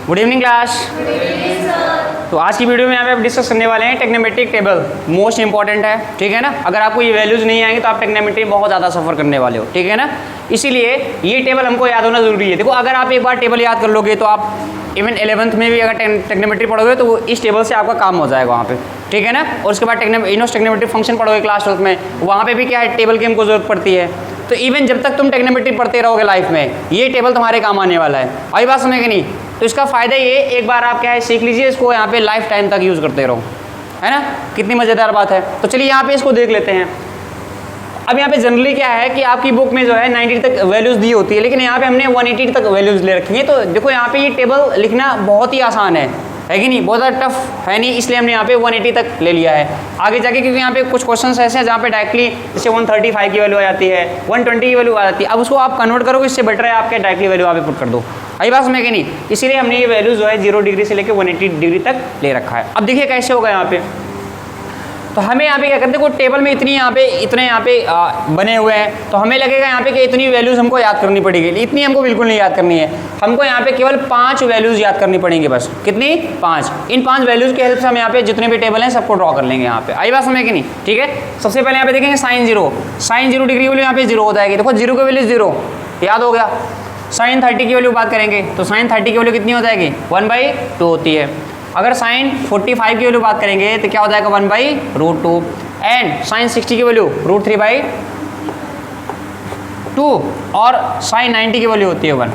Good evening class. तो आज की वीडियो में यहाँ पे आप डिस्कस करने वाले हैं टेक्नोमेट्रिक टेबल, मोस्ट इंपॉर्टेंट है, ठीक है ना। अगर आपको ये वैल्यूज नहीं आएंगे तो आप टेक्नोमेट्री में बहुत ज़्यादा सफर करने वाले हो, ठीक है ना। इसीलिए ये टेबल हमको याद होना जरूरी है। देखो अगर आप एक बार टेबल याद कर लोगे तो आप इवन 11th में भी अगर टेक्नोमेट्री पढ़ोगे तो इस टेबल से आपका काम हो जाएगा वहाँ पे, ठीक है ना। और उसके बाद इनोस टेक्नोमेट्री फंक्शन पढ़ोगे क्लास 12th में, वहाँ पे भी क्या है, टेबल की हमको जरूरत पड़ती है। तो इवन जब तक तुम टेक्नोमेट्री पढ़ते रहोगे लाइफ में, ये टेबल तुम्हारे काम आने वाला है। आई बात समझ कि नहीं। तो इसका फ़ायदा ये, एक बार आप क्या है सीख लीजिए, इसको यहाँ पे लाइफ टाइम तक यूज़ करते रहो, है ना। कितनी मज़ेदार बात है। तो चलिए यहाँ पे इसको देख लेते हैं। अब यहाँ पे जनरली क्या है कि आपकी बुक में जो है 90 तक वैल्यूज़ दी होती है, लेकिन यहाँ पे हमने 180 तक वैल्यूज़ ले रखी है। तो देखो यहाँ पे ये टेबल लिखना बहुत ही आसान है कि नहीं, बहुत ज़्यादा टफ है नहीं, इसलिए हमने यहाँ पे 180 तक ले लिया है। आगे जाके क्योंकि यहाँ पे कुछ क्वेश्चंस ऐसे हैं जहाँ पे डायरेक्टली जैसे 135 की वैल्यू आ जाती है, 120 की वैल्यू आ जाती है। अब उसको आप कन्वर्ट करोगे, इससे बेटर है आपके डायरेक्टली वैल्यू आप पुट कर दो। आई बात समझ कि नहीं। इसीलिए हमने ये वैल्यू जो है 0 डिग्री से लेकर 180 डिग्री तक ले रखा है। अब देखिए कैसे होगा यहाँ पे। तो हमें यहाँ पे क्या करते हैं, कोई टेबल में इतने यहाँ पे बने हुए हैं, तो हमें लगेगा यहाँ पे कि इतनी वैल्यूज़ हमको याद करनी पड़ेगी। इतनी हमको बिल्कुल नहीं याद करनी है, हमको यहाँ पे केवल 5 वैल्यूज़ याद करनी पड़ेंगी बस। कितनी? 5। इन 5 वैल्यूज़ की हेल्प से हम यहाँ पे जितने भी टेबल हैं सबको ड्रॉ कर लेंगे यहाँ पे। आई बात समझ कि नहीं, ठीक है। सबसे पहले यहाँ पे देखेंगे साइन 0 डिग्री की वैल्यू यहाँ पे 0 हो जाएगी। देखो 0 की वैल्यू 0 याद हो गया। साइन 30 की वैल्यू बात करेंगे तो साइन 30 की वैल्यू कितनी हो जाएगी? 1/2 होती है। अगर साइन 45 की वैल्यू बात करेंगे तो क्या हो जाएगा? 1/√2। एंड साइन 60 की वैल्यू √3/2 और साइन 90 की वैल्यू होती है 1।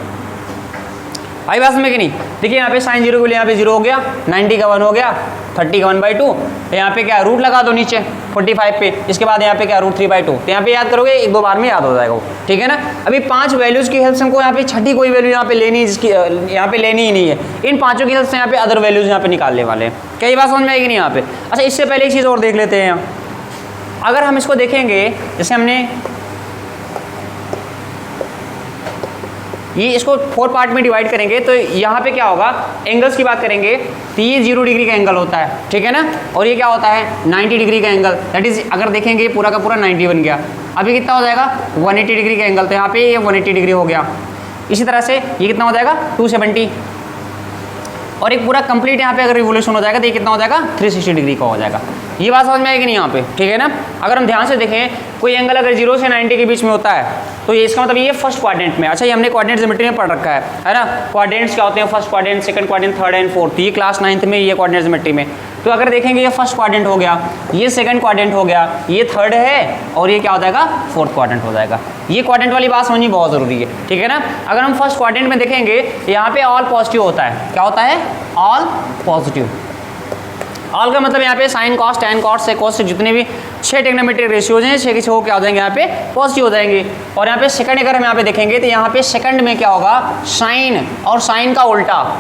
आई बात समझ कि नहीं। देखिए यहाँ पे साइन 0 की वैल्यू यहाँ पे 0 हो गया, 90 का 1 हो गया, 30 का 1/2। यहाँ पे क्या रूट लगा दो नीचे 45 पे, इसके बाद यहाँ पे क्या √3/2। तो यहाँ पे याद करोगे, 1-2 बार में याद हो जाएगा वो, ठीक है ना। अभी 5 वैल्यूज़ की हेल्प से हमको यहाँ पे छठी कोई वैल्यू यहाँ पे लेनी, जिसकी यहाँ पे लेनी ही नहीं है। इन 5 की हेल्प से यहाँ पे अदर वैल्यूज़ यहाँ पे निकालने वाले हैं। क्या ये बात समझ में आएगी नहीं यहाँ पे। अच्छा इससे पहले एक चीज़ और देख लेते हैं। अगर हम इसको देखेंगे, जैसे हमने ये इसको 4 पार्ट में डिवाइड करेंगे तो यहाँ पे क्या होगा, एंगल्स की बात करेंगे तो ये 0 डिग्री का एंगल होता है, ठीक है ना। और ये क्या होता है? 90 डिग्री का एंगल। दैट इज अगर देखेंगे पूरा का पूरा 90 बन गया। अभी कितना हो जाएगा? 180 डिग्री का एंगल। तो यहाँ पे ये 180 डिग्री हो गया। इसी तरह से ये कितना हो जाएगा? 270। और एक पूरा कंप्लीट यहाँ पे अगर रिवोल्यूशन हो जाएगा तो ये कितना हो जाएगा? 360 डिग्री का हो जाएगा। ये बात समझ में आएगी नहीं यहाँ पे, ठीक है ना। अगर हम ध्यान से देखें, कोई एंगल अगर 0 से 90 के बीच में होता है तो ये इसका मतलब ये फर्स्ट क्वाड्रेंट में। अच्छा ये हमने क्वाड्रेंट ज्योमेट्री में पढ़ रखा है ना। क्वाड्रेंट्स क्या होते हैं? First quadrant, second quadrant, third and fourth. ये क्लास 9th में ये क्वाड्रेंट ज्योमेट्री में। तो अगर देखेंगे ये फर्स्ट क्वाड्रेंट हो गया, ये सेकंड क्वाड्रेंट हो गया, ये थर्ड है और ये क्या हो जाएगा? फोर्थ क्वाड्रेंट हो जाएगा। ये क्वाड्रेंट वाली बात समझनी बहुत ज़रूरी है, ठीक है ना। अगर हम फर्स्ट क्वाड्रेंट में देखेंगे, यहाँ पे ऑल पॉजिटिव होता है। क्या होता है? All positive. ऑल का मतलब यहाँ पे साइन कॉस टैन कॉट से कॉस से जितने भी 6 टेक्नोमेट्रिक रेशियोज हैं, 6 के 6 क्या हो जाएंगे? यहाँ पे पॉजिटिव हो जाएंगे। और यहाँ पे सेकंड अगर हम यहाँ पे देखेंगे तो यहाँ पे सेकंड में क्या होगा? साइन और साइन का उल्टा,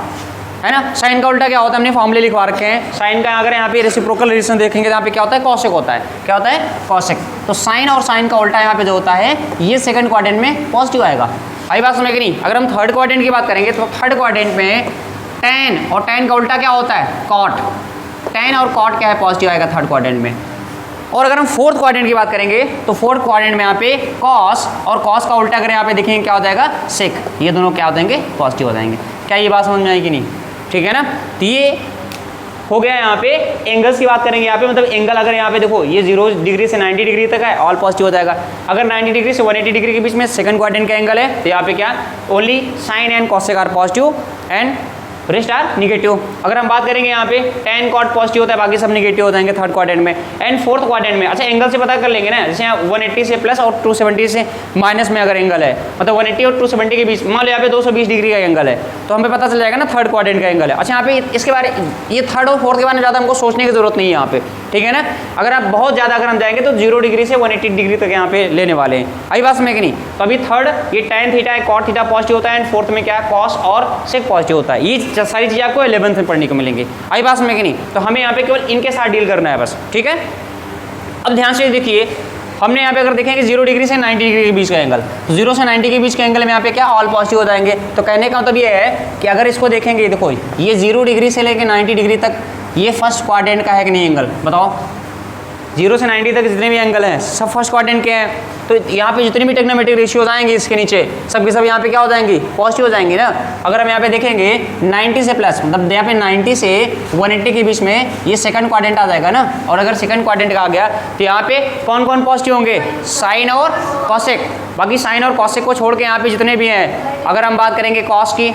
है ना। साइन का उल्टा क्या होता है? हमने फॉर्मूले लिखवा रखे हैं। साइन का अगर यहाँ पे रेसिप्रोकल रिलेशन देखेंगे तो यहाँ पे क्या होता है? कॉसेक होता है। क्या होता है? कॉसेक। तो साइन और साइन का उल्टा यहाँ पे जो होता है, ये सेकंड क्वाड्रेंट में पॉजिटिव आएगा। आई बात समझ नहीं। अगर हम थर्ड क्वाड्रेंट की बात करेंगे तो थर्ड क्वाड्रेंट में टैन और टैन का उल्टा क्या होता है? कॉट। टैन और कॉट क्या है? पॉजिटिव आएगा थर्ड क्वाड्रेंट में। और अगर हम फोर्थ क्वाड्रेंट की बात करेंगे तो फोर्थ क्वाड्रेंट में यहाँ पे कॉस और कॉस का उल्टा अगर यहाँ पे देखेंगे क्या हो जाएगा? सेक। ये दोनों क्या हो जाएंगे? पॉजिटिव हो जाएंगे। क्या ये बात समझ में आएगी नहीं, ठीक है ना। तो ये हो गया। यहाँ पे एंगल्स की बात करेंगे, यहाँ पे मतलब एंगल अगर यहाँ पे देखो ये 0 डिग्री से 90 डिग्री तक है, ऑल पॉजिटिव हो जाएगा। अगर 90 डिग्री से 180 डिग्री के बीच में सेकंड क्वाड्रेंट का एंगल है तो यहाँ पे क्या? Only sine and cosec are positive and rest are negative. अगर हम बात करेंगे यहाँ पे टैन कॉट पॉजिटिव होता है, बाकी सब निगेटिव हो जाएंगे थर्ड क्वाड्रेंट में। एंड फोर्थ क्वाड्रेंट में अच्छा एंगल से पता कर लेंगे ना, जैसे यहाँ 180 से प्लस और 270 से माइनस में अगर एंगल है, मतलब 180 और 270 के बीच, मान लो यहाँ पे 220 डिग्री का एंगल है, तो हमें पता चल जाएगा ना थर्ड क्वाड्रेंट का एंगल है। अच्छा यहाँ पे इसके बारे ये थर्ड और फोर्थ के बारे में ज़्यादा हमको सोचने की जरूरत नहीं है यहाँ पे, ठीक है ना। अगर आप बहुत ज़्यादा अगर हम जाएंगे तो 0 डिग्री से 180 डिग्री तक यहाँ पे लेने वाले हैं। आई बात समझ कि नहीं। तो अभी थर्ड ये टैन थीटा है, कॉट थीटा पॉजिटिव होता है, एंड फोर्थ में क्या है? कॉस और सेक पॉजिटिव होता है। ये सारी चीज़ें आपको 11th में पढ़ने को मिलेंगी। आई बात समझ कि नहीं। तो हमें यहाँ पे केवल इनके साथ डील करना है बस, ठीक है। अब ध्यान से देखिए, हमने यहाँ पे अगर देखेंगे 0 डिग्री से 90 डिग्री के बीच का एंगल, तो 0 से 90 के बीच के एंगल में यहाँ पे क्या? ऑल पॉजिटिव हो जाएंगे। तो कहने का मतलब ये है कि अगर इसको देखेंगे, देखो ये 0 डिग्री से लेकर 90 डिग्री तक ये फर्स्ट क्वाड्रेंट का है कि नहीं एंगल? बताओ। 0 से 90 तक जितने भी एंगल हैं सब फर्स्ट क्वाड्रेंट के हैं, तो यहाँ पे जितनी भी टेक्नोमेट्रिक रेशियोज आएंगी इसके नीचे सब के सब यहाँ पे क्या हो जाएंगी, पॉजिटिव हो जाएंगी ना। अगर हम यहाँ पे देखेंगे 90 से प्लस, मतलब यहाँ पे 90 से 180 के बीच में ये सेकंड क्वाड्रेंट आ जाएगा ना, और अगर सेकंड क्वाड्रेंट आ गया तो यहाँ पे कौन कौन पॉजिटिव होंगे, साइन और कॉसेक। बाकी साइन और कॉसेक को छोड़ के यहाँ पे जितने भी हैं, अगर हम बात करेंगे कॉस की,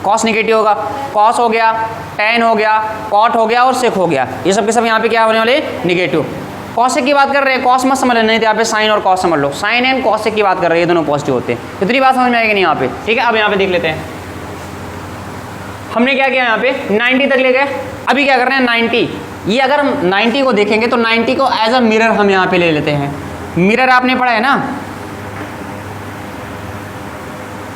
कॉस निगेटिव होगा, कॉस हो गया, टेन हो गया, कॉट हो गया और सेक हो गया, ये सब के सब यहाँ पे क्या होने वाले, निगेटिव। कॉसेक की बात कर रहे हैं, कॉस मत समझ लेना, नहीं तो यहाँ पे साइन और कॉस समझ लो, साइन एंड कॉसेक की बात कर रहे हैं, ये दोनों पॉजिटिव होते हैं। इतनी बात समझ में आएगी नहीं यहाँ पे, ठीक है। अब यहाँ पे देख लेते हैं हमने क्या किया, यहाँ पे 90 तक ले गए, अभी क्या कर रहे हैं 90। ये अगर हम 90 को देखेंगे तो 90 को एज अ मिरर हम यहाँ पे ले लेते हैं। मिरर आपने पढ़ा है ना,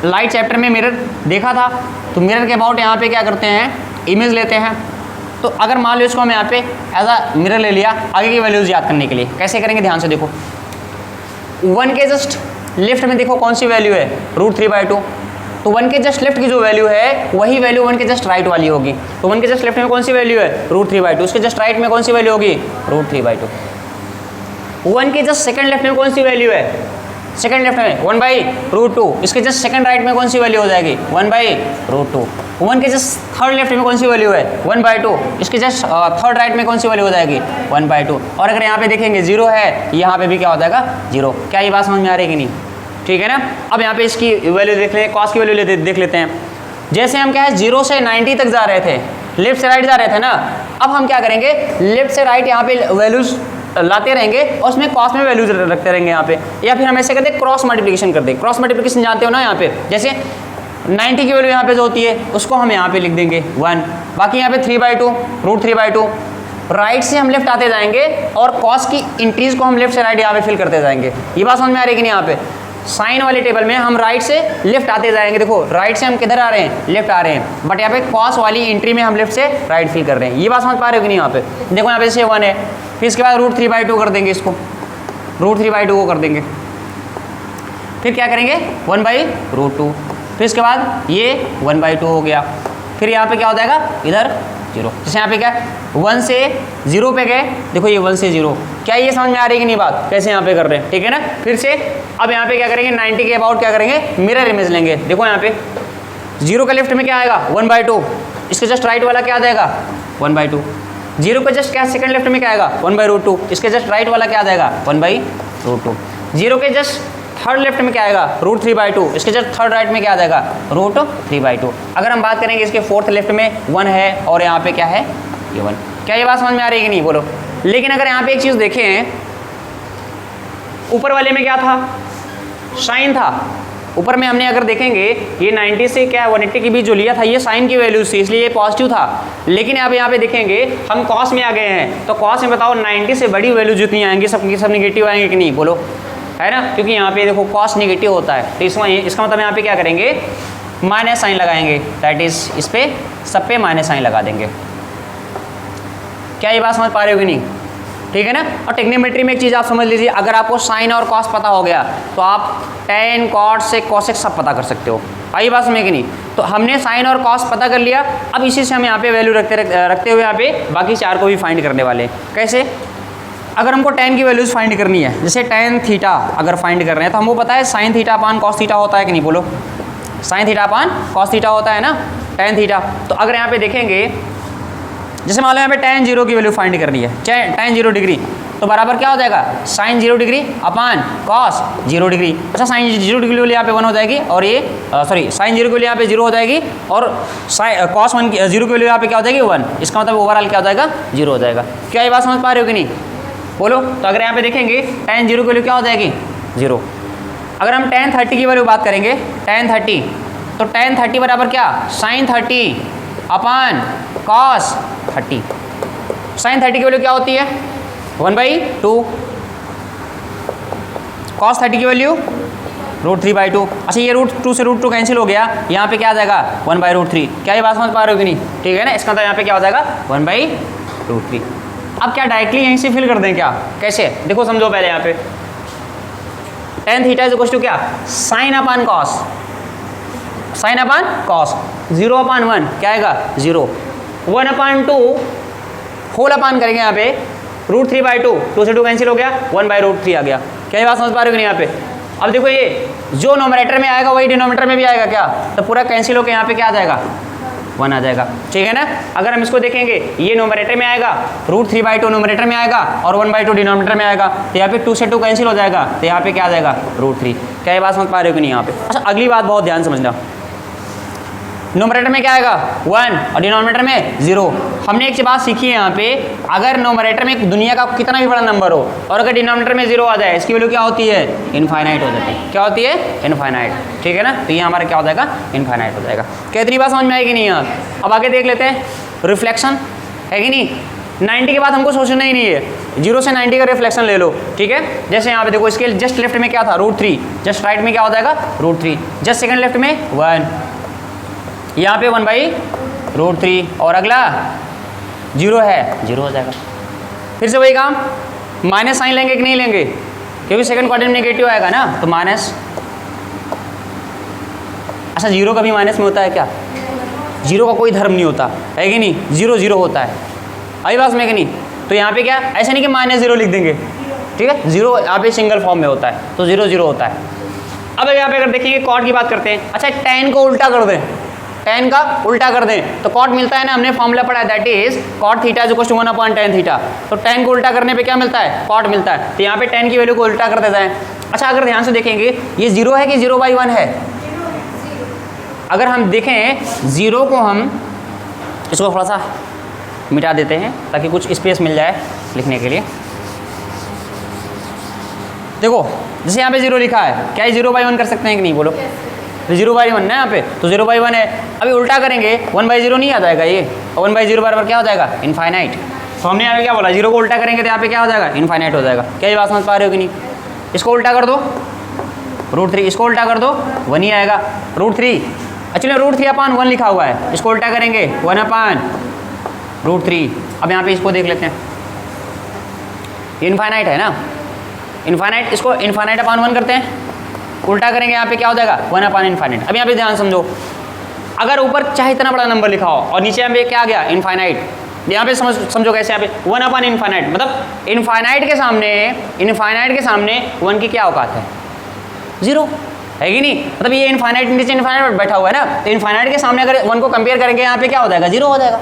लाइट चैप्टर में मिरर देखा था, तो मिरर के अबाउट यहाँ पे क्या करते हैं, इमेज लेते हैं। तो अगर मान लो इसको हम यहाँ पे एज अ मिरर ले लिया आगे की वैल्यूज याद करने के लिए, कैसे करेंगे ध्यान से देखो। 1 के जस्ट लेफ्ट में देखो कौन सी वैल्यू है, √3/2, तो 1 के जस्ट लेफ्ट की जो वैल्यू है वही वैल्यू 1 के जस्ट राइट वाली होगी। तो 1 के जस्ट लेफ्ट में कौन सी वैल्यू है, √3/2, उसके जस्ट राइट में कौन सी वैल्यू होगी, √3/2। 1 के जस्ट सेकंड लेफ्ट में कौन सी वैल्यू है, सेकंड लेफ्ट में 1/√2, इसके जस्ट सेकंड राइट में कौन सी वैल्यू हो जाएगी, 1/√2। 1 के जस्ट थर्ड लेफ्ट में कौन सी वैल्यू है, 1/2, इसके जस्ट थर्ड राइट में कौन सी वैल्यू हो जाएगी, 1/2। और अगर यहाँ पे देखेंगे 0 है, यहाँ पे भी क्या हो जाएगा, 0। क्या ये बात समझ में आ रही है कि नहीं, ठीक है ना। अब यहाँ पे इसकी वैल्यू देख लें, कॉस की वैल्यू देख लेते हैं। जैसे हम क्या है 0 से 90 तक जा रहे थे, लेफ्ट से राइट जा रहे थे ना, अब हम क्या करेंगे, लेफ्ट से राइट यहाँ पे वैल्यूज लाते रहेंगे और उसमें कॉस में वैल्यूज रखते रहेंगे यहाँ पे, या फिर हम ऐसे करते हैं क्रॉस मल्टीप्लिकेशन करते हैं। क्रॉस मल्टीप्लिकेशन जानते हो ना, यहाँ पे जैसे 90 की वैल्यू यहाँ पे जो होती है उसको हम यहाँ पे लिख देंगे 1, बाकी यहाँ पे 3/2, √3/2। राइट से हम लेफ्ट आते जाएंगे और कॉस की इंक्रीज को हम लेफ्ट से राइट यहाँ पे फिल करते जाएंगे। ये बात समझ में आ रही है कि नहीं। यहाँ पे साइन वाले टेबल में हम राइट से लेफ्ट आते जाएंगे, देखो राइट से हम किधर आ रहे हैं, लेफ्ट आ रहे हैं, बट यहाँ पे कॉस वाली एंट्री में हम लेफ्ट से राइट फिल कर रहे हैं। ये बात समझ पा रहे हो कि नहीं। यहाँ पे देखो यहाँ पे जैसे 1 है, फिर इसके बाद √3/2 कर देंगे, इसको √3/2 को कर देंगे, फिर क्या करेंगे 1/√2, फिर इसके बाद ये 1/2 हो गया, फिर यहाँ पे क्या हो जाएगा, इधर 0। जैसे यहाँ पे क्या 1 से 0 पे गए, देखो ये 1 से 0, क्या ये समझ में आ रही है कि नहीं बात, कैसे यहाँ पे कर रहे हैं, ठीक है ना। फिर से अब यहाँ पे क्या करेंगे, 90 के अबाउट क्या करेंगे, मिरर इमेज लेंगे। देखो यहाँ पे 0 का लेफ्ट में क्या आएगा, 1/2, इसके जस्ट राइट वाला क्या आ जाएगा, 1/2। 0 का जस्ट क्या सेकंड लेफ्ट में क्या आएगा, 1/√2, इसके जस्ट राइट वाला क्या आ जाएगा, 1/√2। 0 के जस्ट थर्ड लेफ्ट में क्या आएगा, √3/2, इसके जस्ट थर्ड राइट में क्या आ जाएगा, √3/2। अगर हम बात करेंगे इसके फोर्थ लेफ्ट में 1 है और यहाँ पे क्या है, ये 1। क्या ये बात समझ में आ रही है कि नहीं, बोलो। लेकिन अगर यहाँ पे एक चीज़ देखें, ऊपर वाले में क्या था, साइन था। ऊपर में हमने अगर देखेंगे ये 90 से क्या 180 के बीच जो लिया था ये साइन की वैल्यू थी, इसलिए ये पॉजिटिव था। लेकिन अब यहाँ पे देखेंगे हम कॉस में आ गए हैं, तो कॉस में बताओ 90 से बड़ी वैल्यू जितनी आएंगी सब की सब निगेटिव आएंगे कि नहीं, बोलो, है ना। क्योंकि यहाँ पे देखो कॉस निगेटिव होता है, तो इसका मतलब यहाँ पे क्या करेंगे, माइनस साइन लगाएंगे, दैट इज इस पे सब पे माइनस साइन लगा देंगे। क्या ये बात समझ पा रहे हो कि नहीं, ठीक है ना। और टेक्नोमेट्री में एक चीज़ आप समझ लीजिए, अगर आपको साइन और कॉस पता हो गया तो आप टेन, कॉट, सेक, कोसेक सब पता कर सकते हो। आई बात समझ कि नहीं। तो हमने साइन और कॉस पता कर लिया, अब इसी से हम यहाँ पे वैल्यू रखते हुए यहाँ पे बाकी 4 को भी फाइंड करने वाले हैं। कैसे, अगर हमको tan की वैल्यूज फाइंड करनी है, जैसे tan थीटा अगर फाइंड कर रहे हैं तो हमको पता है sine theta upon cos theta होता है कि नहीं, बोलो। Sine theta upon cos theta होता है ना, tan थीटा। तो अगर यहाँ पे देखेंगे, जैसे मान लो यहाँ पे tan 0 की वैल्यू फाइंड करनी है, tan 0 डिग्री, तो बराबर क्या हो जाएगा, sine 0 degree upon cos 0 degree. अच्छा, साइन 0 डिग्री वाली यहाँ पे 1 हो जाएगी और ये सॉरी साइन 0 की वैल्यू यहाँ पे 0 हो जाएगी और कॉस 1 की 0 की वैल्यू यहाँ पे क्या हो जाएगी 1। इसका मतलब ओवरऑल क्या हो जाएगा, 0 हो जाएगा। क्या ये बात समझ पा रहे हो कि नहीं, बोलो। तो अगर यहाँ पे देखेंगे tan 0 की वैल्यू क्या हो जाएगी, 0। अगर हम tan 30 की वैल्यू बात करेंगे, tan 30, तो tan 30 बराबर क्या, साइन 30 अपान कॉस 30। साइन 30 की वैल्यू क्या होती है, 1/2। कॉस 30 की वैल्यू √3/2। अच्छा, ये √2 से √2 कैंसिल हो गया, यहाँ पे क्या आ जाएगा 1/√3। क्या ये बात समझ पा रहे हो कि नहीं, ठीक है ना। इसका मतलब यहाँ पे क्या हो जाएगा 1/√3। अब क्या डायरेक्टली यहीं से फिल कर दें क्या, कैसे, देखो समझो पहले। यहाँ पे tan theta is equal to क्या, sine upon cos, sine upon cos, 0/1 क्या आएगा 0, 1/2 होल अपान करेंगे यहाँ पे √3/2, 2 से 2 कैंसिल हो गया, 1/√3 आ गया। क्या ये बात समझ पा रहे हो कि नहीं यहाँ पे? अब देखो ये जो नोमरेटर में आएगा वही डिनोमिनेटर में भी आएगा क्या, तो पूरा कैंसिल होकर यहाँ पे क्या आ जाएगा, 1 आ जाएगा। ठीक है ना। अगर हम इसको देखेंगे, ये नोमरेटर में आएगा, √3/2 नोमरेटर में आएगा और 1/2 डिनोमिनेटर में आएगा, तो यहाँ पे 2 से 2 कैंसिल हो जाएगा, तो यहाँ पे क्या आ जाएगा, √3। क्या ये बात समझ पा रहे हो कि नहीं यहाँ पे? अच्छा अगली बात बहुत ध्यान समझना, नोमरेटर में क्या आएगा 1 और डिनोमिनेटर में 0। हमने एक बात सीखी है यहाँ पे, अगर नोमरेटर में दुनिया का कितना भी बड़ा नंबर हो और अगर डिनोमिनेटर में 0 आ जाए, इसकी वैल्यू क्या होती है, इनफाइनाइट हो जाती है। क्या होती है, इनफाइनाइट। ठीक है ना। तो ये हमारा क्या हो जाएगा, इनफाइनाइट हो जाएगा। क्या इतनी बात समझ में आएगी नहीं यहाँ? अब आगे देख लेते हैं, रिफ्लेक्शन है कि नहीं। 90 के बाद हमको सोचना ही नहीं है, 0 से 90 का रिफ्लेक्शन ले लो। ठीक है। जैसे यहाँ पे देखो, इसके जस्ट लेफ्ट में क्या था, √3, जस्ट राइट में क्या हो जाएगा, √3, जस्ट सेकंड लेफ्ट में 1, यहाँ पे 1/√3 और अगला 0 है, 0 हो जाएगा। फिर से वही काम, माइनस साइन लेंगे कि नहीं लेंगे, क्योंकि सेकंड क्वाड्रेंट नेगेटिव आएगा ना, तो माइनस। अच्छा 0 कभी माइनस में होता है क्या? 0 का कोई धर्म नहीं होता है कि नहीं, 0 0 होता है। आई बात में कि नहीं? तो यहाँ पे क्या, ऐसा नहीं कि -0 लिख देंगे। ठीक है, 0 यहाँ पे सिंगल फॉर्म में होता है, तो 0 0 होता है। अब यहाँ पे अगर देखेंगे कॉट की बात करते हैं। अच्छा tan को उल्टा कर दें, tan का उल्टा कर दें तो कॉट मिलता है ना, हमने फॉर्मूला पढ़ा है, दैट इज cot θ = 1/tan θ। तो tan को उल्टा करने पे क्या मिलता है, कॉट मिलता है। तो यहाँ पे tan की वैल्यू को उल्टा कर देते हैं। अच्छा अगर ध्यान से देखेंगे, ये 0 है कि 0/1 है? अगर हम देखें 0 को, हम इसको थोड़ा सा मिटा देते हैं ताकि कुछ स्पेस मिल जाए लिखने के लिए। देखो जैसे यहाँ पे 0 लिखा है, क्या ये 0/1 कर सकते हैं कि नहीं, बोलो? 0/1 ना यहाँ पे, तो 0/1 है। अभी उल्टा करेंगे 1/0 नहीं आ जाएगा ये, और 1/0 बराबर क्या हो जाएगा, इनफाइनाइट। तो हमने यहाँ पे क्या बोला, 0 को उल्टा करेंगे तो यहाँ पे क्या हो जाएगा, इनफाइनाइट हो जाएगा। क्या ये बात समझ पा रहे हो कि नहीं? इसको उल्टा कर दो, √3, इसको उल्टा कर दो, 1 ही आएगा। √3 एक्चुअली √3/1 लिखा हुआ है, इसको उल्टा करेंगे 1/√3। अब यहाँ पे इसको देख लेते हैं, इनफाइनाइट है ना, इनफाइनाइट, इसको इनफाइनाइट/1 करते हैं, उल्टा करेंगे यहाँ पे क्या हो जाएगा, 1/∞। अब यहाँ पे ध्यान समझो, अगर ऊपर चाहे इतना बड़ा नंबर लिखा हो और नीचे यहाँ पे क्या आ गया, इनफाइनाइट, यहाँ पे समझो कैसे, यहाँ पे 1/∞, मतलब इनफाइनाइट के सामने 1 की क्या औकात है, 0 है कि नहीं। मतलब ये इनफाइनाइट नीचे इनफाइनाइट बैठा हुआ है ना, तो इनफाइनाइट के सामने अगर 1 को कंपेयर करेंगे यहाँ पे क्या हो जाएगा, 0 हो जाएगा।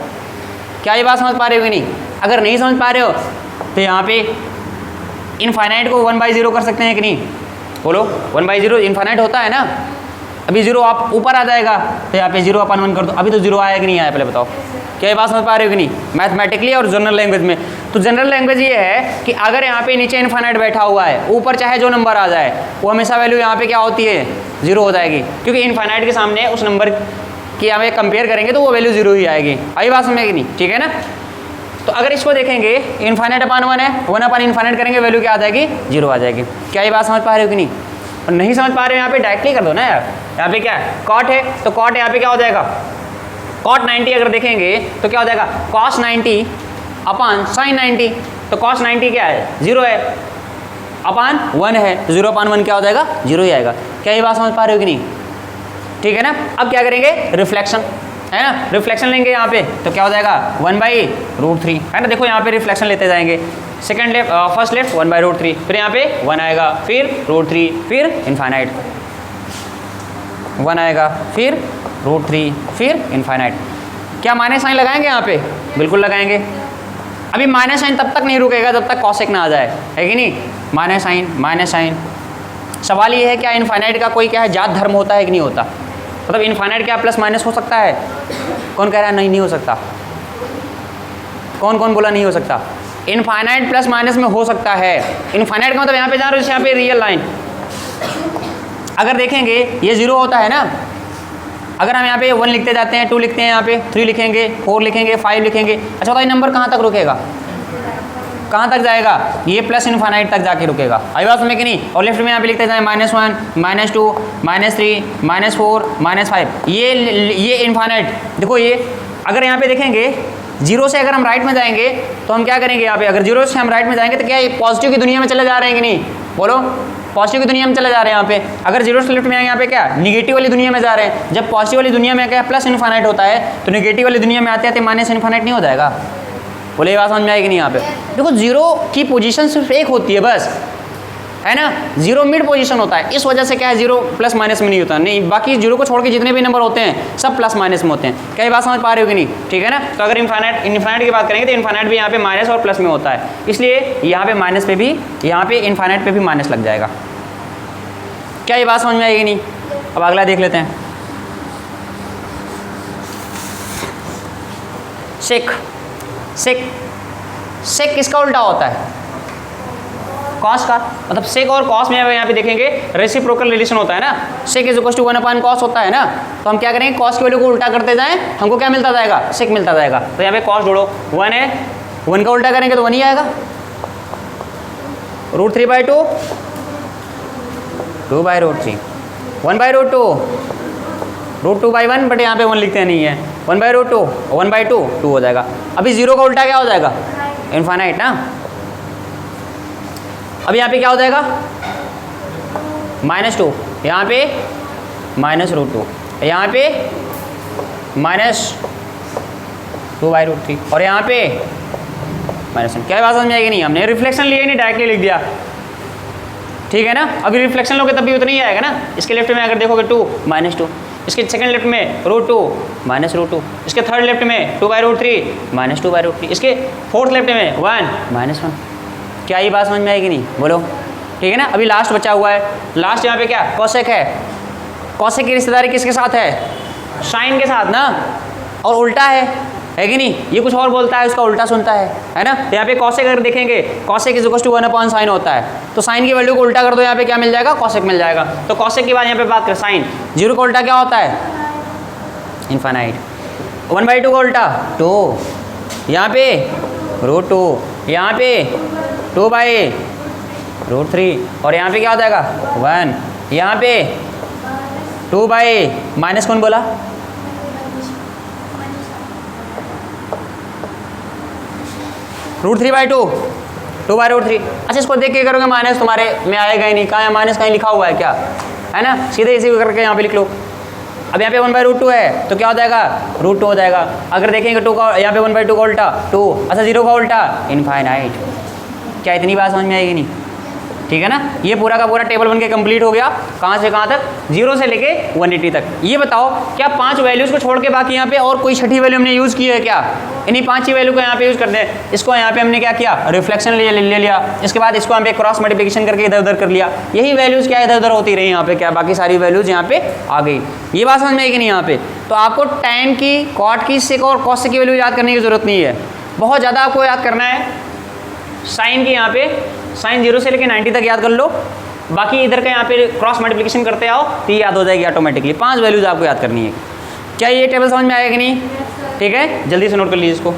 क्या ये बात समझ पा रहे हो कि नहीं? अगर नहीं समझ पा रहे हो तो यहाँ पे इनफाइनाइट को 1/0 कर सकते हैं कि नहीं, बोलो? 1/0 इनफाइनाइट होता है ना। अभी 0 आप ऊपर आ जाएगा तो यहाँ पे 0/1 कर दो। अभी तो 0 आया कि नहीं आया, पहले बताओ। क्या ये बात समझ पा रहे हो कि नहीं? मैथमेटिकली और जनरल लैंग्वेज में। तो जनरल लैंग्वेज ये है कि अगर यहाँ पे नीचे इनफाइनाइट बैठा हुआ है, ऊपर चाहे जो नंबर आ जाए, वो हमेशा वैल्यू यहाँ पे क्या होती है, 0 हो जाएगी, क्योंकि इनफाइनाइट के सामने उस नंबर की हमें कंपेयर करेंगे तो वो वैल्यू 0 ही आएगी। आई बात समझ में कि नहीं? ठीक है ना। तो अगर इसको देखेंगे, इनफाइनाइट/1 है, 1/∞ करेंगे, वैल्यू क्या आ जाएगी, 0 आ जाएगी। क्या ये बात समझ पा रहे हो कि नहीं? और नहीं समझ पा रहे हो, यहाँ पे डायरेक्टली कर दो ना यार। यहाँ पे क्या है, कॉट है, तो कॉट यहाँ पे क्या हो जाएगा, cot 90 अगर देखेंगे तो क्या हो जाएगा, cos 90/sin 90। तो cos 90 क्या है, 0 है, अपान 1 है, तो 0/1 क्या हो जाएगा, 0 ही आएगा। क्या ये बात समझ पा रहे हो कि नहीं? ठीक है ना। अब क्या करेंगे, रिफ्लेक्शन है ना, रिफ्लेक्शन लेंगे यहाँ पे तो क्या हो जाएगा, 1/√3 है ना। देखो यहाँ पे रिफ्लेक्शन लेते जाएंगे, सेकंड लेफ्ट, फर्स्ट लेफ्ट 1/√3, फिर यहाँ पे 1 आएगा, फिर √3, फिर इनफाइनाइट, 1 आएगा, फिर √3, फिर इनफाइनाइट। क्या माइनस साइन लगाएंगे यहाँ पे? बिल्कुल लगाएंगे। अभी माइनस साइन तब तक नहीं रुकेगा जब तक कॉसेक ना आ जाए, है कि नहीं। Minus sine. सवाल ये है, क्या इनफाइनाइट का कोई क्या है, जात धर्म होता है कि नहीं होता? मतलब इनफाइनाइट क्या प्लस माइनस हो सकता है? कौन कह रहा है नहीं हो सकता? कौन कौन बोला नहीं हो सकता? इनफाइनाइट प्लस माइनस में हो सकता है। इनफाइनाइट का मतलब यहाँ पे जा रहे हो, यहाँ पे रियल लाइन अगर देखेंगे ये 0 होता है ना। अगर हम यहाँ पे 1 लिखते जाते हैं, 2 लिखते हैं, यहाँ पे 3 लिखेंगे, 4 लिखेंगे, 5 लिखेंगे। अच्छा बताइए नंबर कहाँ तक रुकेगा, कहाँ तक जाएगा? ये प्लस इनफाइनाइट तक जाके रुकेगा। आई बात समझ कि नहीं। और लेफ्ट में यहाँ पे लिखते जाए -1, -2, -3, -4, -5। ये इनफाइनाइट। देखो ये अगर यहाँ पे देखेंगे 0 से अगर हम राइट में जाएंगे तो हम क्या करेंगे, यहाँ पे अगर 0 से हम राइट में जाएंगे तो क्या ये पॉजिटिव की दुनिया में चले जा रहे हैं कि नहीं, बोलो? पॉजिटिव की दुनिया में चले जा रहे हैं यहाँ पे। अगर 0 से लेफ्ट में आएंगे यहाँ पे क्या निगेटिव वाली दुनिया में जा रहे हैं। जब पॉजिटिव वाली दुनिया में क्या प्लस इनफाइनाइट होता है तो निगेटिव वाली दुनिया में आते आते माइनस इनफाइनाइट नहीं हो जाएगा। बोले ये बात समझ में आएगी नहीं यहाँ पे? देखो जीरो की पोजीशन सिर्फ एक होती है बस, है ना, जीरो मिड पोजीशन होता है, इस वजह से क्या है जीरो प्लस माइनस में नहीं होता, नहीं बाकी जीरो को छोड़ के जितने भी नंबर होते हैं सब प्लस माइनस में होते हैं। क्या ये बात समझ पा रहे हो कि नहीं? ठीक है ना। तो अगर इनफाइनाइट की बात करेंगे तो इनफाइनाइट भी यहाँ पे माइनस और प्लस में होता है, इसलिए यहाँ पे माइनस पे भी, यहाँ पे इनफाइनाइट पे भी माइनस लग जाएगा। क्या ये बात समझ में आएगी नहीं? अब अगला देख लेते हैं। सेक, सेक, सेक किसका उल्टा होता है? कॉस का। मतलब सेक और कॉस में यहाँ पे देखेंगे रेसिप्रोकल रिलेशन होता है ना, सेक इज इक्वल टू 1/cos होता है ना, तो हम क्या करेंगे कॉस की वैल्यू को उल्टा करते जाएं, हमको क्या मिलता जाएगा? सेक मिलता जाएगा। तो यहाँ पे कॉस जोड़ो, 1 है, 1 का उल्टा करेंगे तो 1 ही आएगा, √3/2, 2/√3, 1/√2, √2/1, बट यहाँ पे 1 लिखते नहीं है, 1/√2, 1/2, 2 हो जाएगा। अभी जीरो का उल्टा क्या हो जाएगा? इनफाइनाइट ना। अब यहाँ पे क्या हो जाएगा? -2, यहाँ पे -√2, यहाँ पे -2/√3 और यहाँ पे -1। क्या बात समझ में आएगी नहीं? हमने रिफ्लेक्शन लिया ही नहीं, डायरेक्टली लिख दिया, ठीक है ना। अभी रिफ्लेक्शन लोगे तब भी उतना ही आएगा ना। इसके लेफ्ट में अगर देखोगे 2, -2, इसके सेकंड लेफ्ट में √2, -√2, इसके थर्ड लेफ्ट में 2/√3, -2/√3, इसके फोर्थ लेफ्ट में 1, -1। क्या ये बात समझ में आएगी नहीं? बोलो, ठीक है ना। अभी लास्ट बचा हुआ है, लास्ट यहाँ पे क्या कॉसेक है। कॉसेक की रिश्तेदारी किसके साथ है? साइन के साथ ना, और उल्टा है कि नहीं? ये कुछ और बोलता है, उसका उल्टा सुनता है ना। तो यहाँ पे कॉसेक अगर देखेंगे, cosec is equal to 1/sin होता है, तो साइन की वैल्यू को उल्टा कर दो, यहाँ पे क्या मिल जाएगा? कॉसेक मिल जाएगा। तो कॉसेक के बाद यहाँ पे बात करें साइन, जीरो का उल्टा क्या होता है? इनफाइनाइट। 1/2 का उल्टा 2, यहाँ पे √2, यहाँ पे 2/√3 और यहाँ पे क्या हो जाएगा? 1, यहाँ पे 2 माइनस कौन बोला? √3/2, 2/√3। अच्छा इसको देख के करोगे माइनस, तुम्हारे में आएगा ही नहीं, कहाँ है माइनस? कहीं लिखा हुआ है क्या? है ना, सीधे इसी को करके यहाँ पे लिख लो। अब यहाँ पे 1/√2 है तो क्या हो जाएगा? √2 हो जाएगा। अगर देखेंगे 2 का, यहाँ पे 1/2 का उल्टा 2, अच्छा 0 का उल्टा इनफाइनाइट। क्या इतनी बात समझ में आएगी नहीं? ठीक है ना। ये पूरा का पूरा टेबल बन के कंप्लीट हो गया। कहाँ से कहाँ तक? 0 से लेके 180 तक। ये बताओ क्या 5 वैल्यूज़ को छोड़ के बाकी यहाँ पे और कोई छठी वैल्यू हमने यूज़ की है क्या? इन्हीं 5 ही वैल्यू को यहाँ पे यूज़ करते हैं। इसको यहाँ पे हमने क्या किया? रिफ्लेक्शन ले लिया, इसके बाद इसको यहाँ पे क्रॉस मल्टीप्लिकेशन करके इधर उधर कर लिया। यही वैल्यूज़ क्या इधर उधर होती रही यहाँ पे, क्या बाकी सारी वैल्यूज़ यहाँ पे आ गई। ये बात समझ में आएगी नहीं यहाँ पे? तो आपको tan की, cot की, sec और cos की वैल्यू याद करने की जरूरत नहीं है। बहुत ज़्यादा आपको याद करना है साइन की, यहाँ पे साइन 0 से लेकर 90 तक याद कर लो, बाकी इधर का यहाँ पे क्रॉस मल्टीप्लिकेशन करते आओ तो ये याद हो जाएगी ऑटोमेटिकली। 5 वैल्यूज आपको याद करनी है। क्या ये टेबल समझ में आएगा कि नहीं? ठीक है, जल्दी से नोट कर लीजिए इसको।